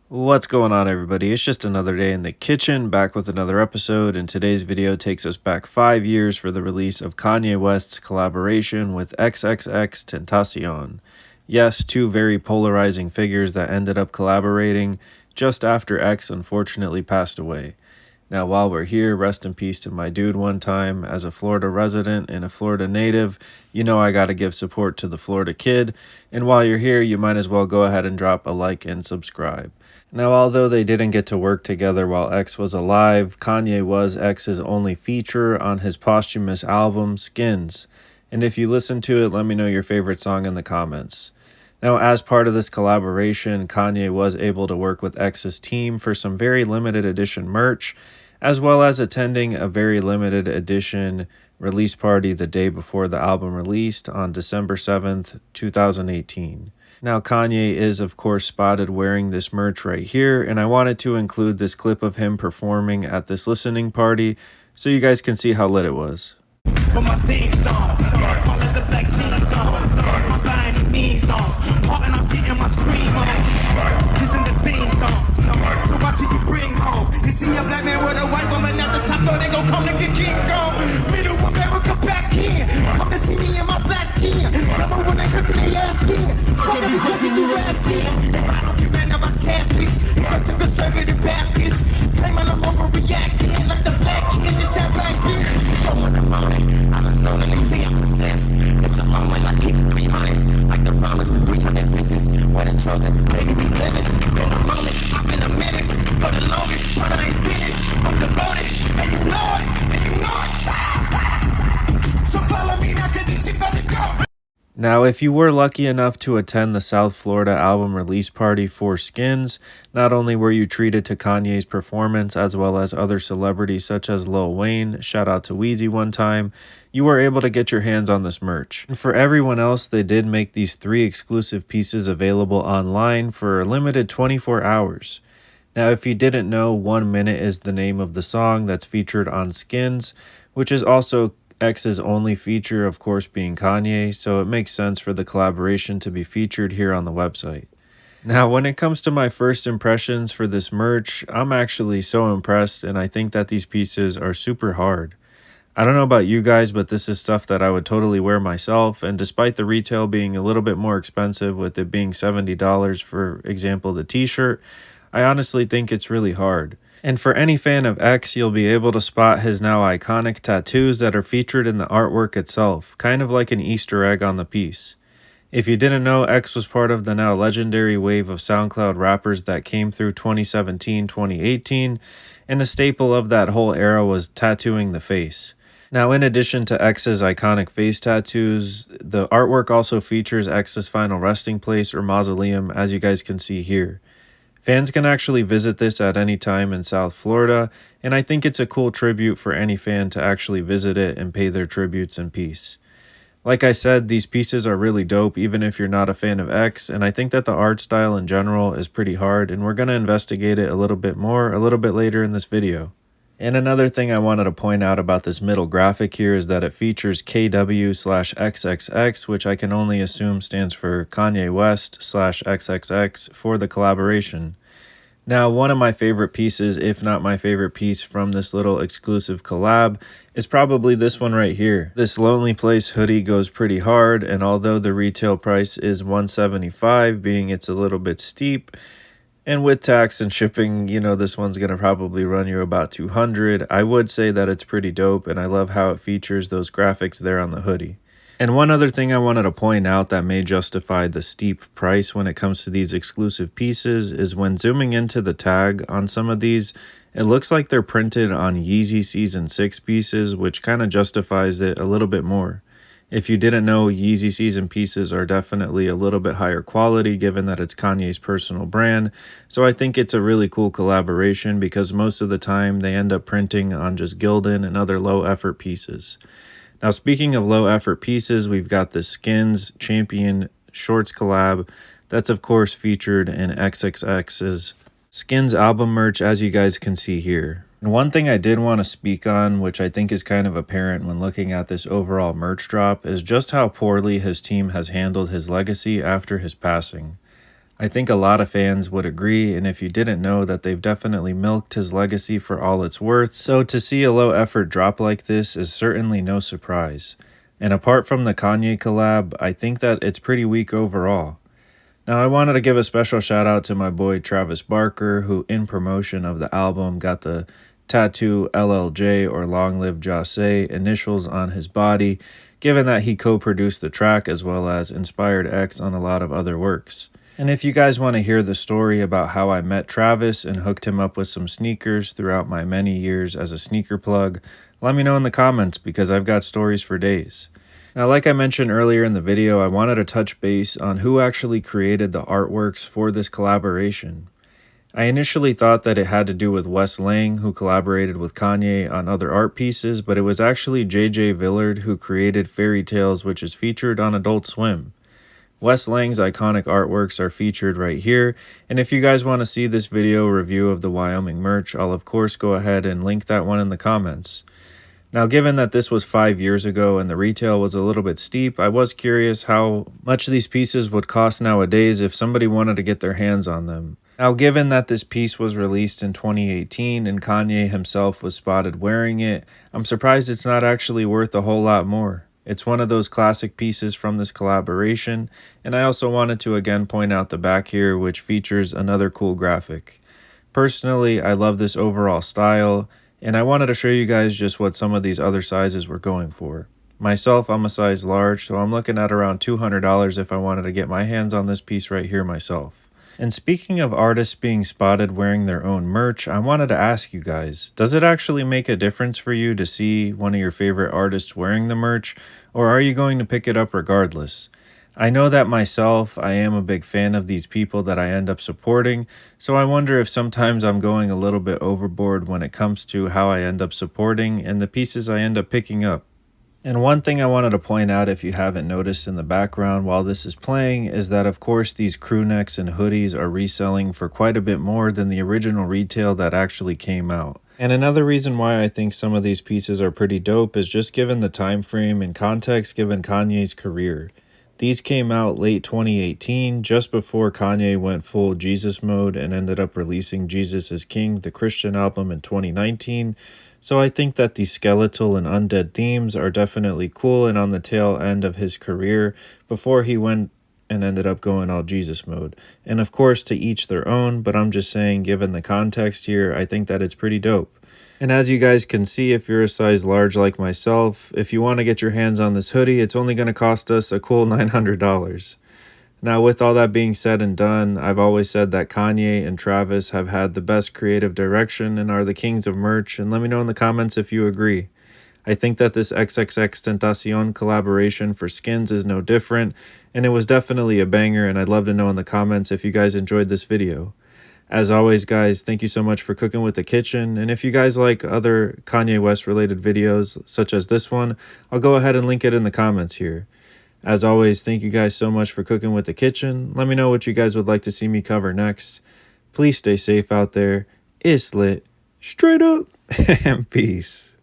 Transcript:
What's going on, everybody? It's just another day in the kitchen, back with another episode, and today's video takes us back 5 years for the release of Kanye West's collaboration with XXXTentacion. Yes, two very polarizing figures that ended up collaborating just after X unfortunately passed away. Now, while we're here, rest in peace to my dude one time. As a Florida resident and a Florida native, you know I gotta give support to the Florida kid. And while you're here, you might as well go ahead and drop a like and subscribe. Now, although they didn't get to work together while X was alive, Kanye was X's only feature on his posthumous album, Skins. And if you listen to it, let me know your favorite song in the comments. Now, as part of this collaboration, Kanye was able to work with X's team for some very limited edition merch, as well as attending a very limited edition release party the day before the album released on December 7th, 2018. Now, Kanye is, of course, spotted wearing this merch right here, and I wanted to include this clip of him performing at this listening party so you guys can see how lit it was. But my theme song, my leather black jeans on, my buying means on, and I'm getting my scream on. This is the theme song, so watch it you bring home. You see a black man with a white woman at the top, so they gon' come to get King Kong. Middle America back in, come to see me in my black skin. Number one, cause they asking, fuck every question you asking. I don't give a about Catholics, because I'm conservative Baptists. Claiming I'm overreacting, like the black kids, you chat like this. I don't solely see I'm possessed. It's a long way, I keep it 300. Like the promise, 300 bitches. What a trouble, baby, be living. In a moment, I'm in a minute. For the longest, but I ain't finished. I'm devoted, and you know it, and you know it. So follow me now, cause this shit better go. Now, if you were lucky enough to attend the South Florida album release party for Skins, not only were you treated to Kanye's performance as well as other celebrities such as Lil Wayne, shout out to Yeezy one time, you were able to get your hands on this merch. And for everyone else, they did make these 3 exclusive pieces available online for a limited 24 hours. Now, if you didn't know, 1 Minute is the name of the song that's featured on Skins, which is also X's only feature, of course, being Kanye, so it makes sense for the collaboration to be featured here on the website. Now, when it comes to my first impressions for this merch, I'm actually so impressed, and I think that these pieces are super hard. I don't know about you guys, but this is stuff that I would totally wear myself, and despite the retail being a little bit more expensive, with it being $70, for example, the t-shirt, I honestly think it's really hard. And for any fan of X, you'll be able to spot his now iconic tattoos that are featured in the artwork itself, kind of like an Easter egg on the piece. If you didn't know, X was part of the now legendary wave of SoundCloud rappers that came through 2017-2018, and a staple of that whole era was tattooing the face. Now, in addition to X's iconic face tattoos, the artwork also features X's final resting place or mausoleum, as you guys can see here. Fans can actually visit this at any time in South Florida, and I think it's a cool tribute for any fan to actually visit it and pay their tributes in peace. Like I said, these pieces are really dope even if you're not a fan of X, and I think that the art style in general is pretty hard, and we're going to investigate it a little bit more a little bit later in this video. And another thing I wanted to point out about this middle graphic here is that it features KW/XXX, which I can only assume stands for Kanye West/XXX for the collaboration. Now, one of my favorite pieces, if not my favorite piece from this little exclusive collab, is probably this one right here. This Lonely Place hoodie goes pretty hard, and although the retail price is $175, being it's a little bit steep, and with tax and shipping, you know, this one's going to probably run you about $200. I would say that it's pretty dope, and I love how it features those graphics there on the hoodie. And one other thing I wanted to point out that may justify the steep price when it comes to these exclusive pieces is when zooming into the tag on some of these, it looks like they're printed on Yeezy Season 6 pieces, which kind of justifies it a little bit more. If you didn't know, Yeezy Season pieces are definitely a little bit higher quality given that it's Kanye's personal brand, so I think it's a really cool collaboration because most of the time they end up printing on just Gildan and other low effort pieces. Now, speaking of low effort pieces, we've got the Skins Champion Shorts collab that's of course featured in XXX's Skins album merch, as you guys can see here. And one thing I did want to speak on, which I think is kind of apparent when looking at this overall merch drop, is just how poorly his team has handled his legacy after his passing. I think a lot of fans would agree, and if you didn't know that, they've definitely milked his legacy for all it's worth, so to see a low effort drop like this is certainly no surprise. And apart from the Kanye collab, I think that it's pretty weak overall. Now, I wanted to give a special shout out to my boy Travis Barker, who in promotion of the album got the tattoo LLJ, or Long Live Jose, initials on his body, given that he co-produced the track as well as inspired X on a lot of other works. And if you guys want to hear the story about how I met Travis and hooked him up with some sneakers throughout my many years as a sneaker plug, let me know in the comments because I've got stories for days. Now, like I mentioned earlier in the video, I wanted to touch base on who actually created the artworks for this collaboration. I initially thought that it had to do with Wes Lang, who collaborated with Kanye on other art pieces, but it was actually JJ Villard who created Fairy Tales, which is featured on Adult Swim. Wes Lang's iconic artworks are featured right here, and if you guys want to see this video review of the Wyoming merch, I'll of course go ahead and link that one in the comments. Now, given that this was 5 years ago and the retail was a little bit steep, I was curious how much these pieces would cost nowadays if somebody wanted to get their hands on them. Now, given that this piece was released in 2018 and Kanye himself was spotted wearing it, I'm surprised it's not actually worth a whole lot more. It's one of those classic pieces from this collaboration, and I also wanted to again point out the back here, which features another cool graphic. Personally, I love this overall style, and I wanted to show you guys just what some of these other sizes were going for. Myself, I'm a size large, so I'm looking at around $200 if I wanted to get my hands on this piece right here myself. And speaking of artists being spotted wearing their own merch, I wanted to ask you guys, does it actually make a difference for you to see one of your favorite artists wearing the merch, or are you going to pick it up regardless? I know that myself, I am a big fan of these people that I end up supporting, so I wonder if sometimes I'm going a little bit overboard when it comes to how I end up supporting and the pieces I end up picking up. And one thing I wanted to point out, if you haven't noticed in the background while this is playing, is that of course these crew necks and hoodies are reselling for quite a bit more than the original retail that actually came out. And another reason why I think some of these pieces are pretty dope is just given the time frame and context given Kanye's career. These came out late 2018, just before Kanye went full Jesus mode and ended up releasing Jesus is King, the Christian album, in 2019. So I think that these skeletal and undead themes are definitely cool and on the tail end of his career before he went and ended up going all Jesus mode. And of course, to each their own, but I'm just saying, given the context here, I think that it's pretty dope. And as you guys can see, if you're a size large like myself, if you want to get your hands on this hoodie, it's only going to cost us a cool $900. Now, with all that being said and done, I've always said that Kanye and Travis have had the best creative direction and are the kings of merch, and let me know in the comments if you agree. I think that this XXXTentacion collaboration for skins is no different, and it was definitely a banger, and I'd love to know in the comments if you guys enjoyed this video. As always, guys, thank you so much for cooking with the kitchen, and if you guys like other Kanye West related videos, such as this one, I'll go ahead and link it in the comments here. As always, thank you guys so much for cooking with the kitchen. Let me know what you guys would like to see me cover next. Please stay safe out there. It's lit. Straight up. And peace.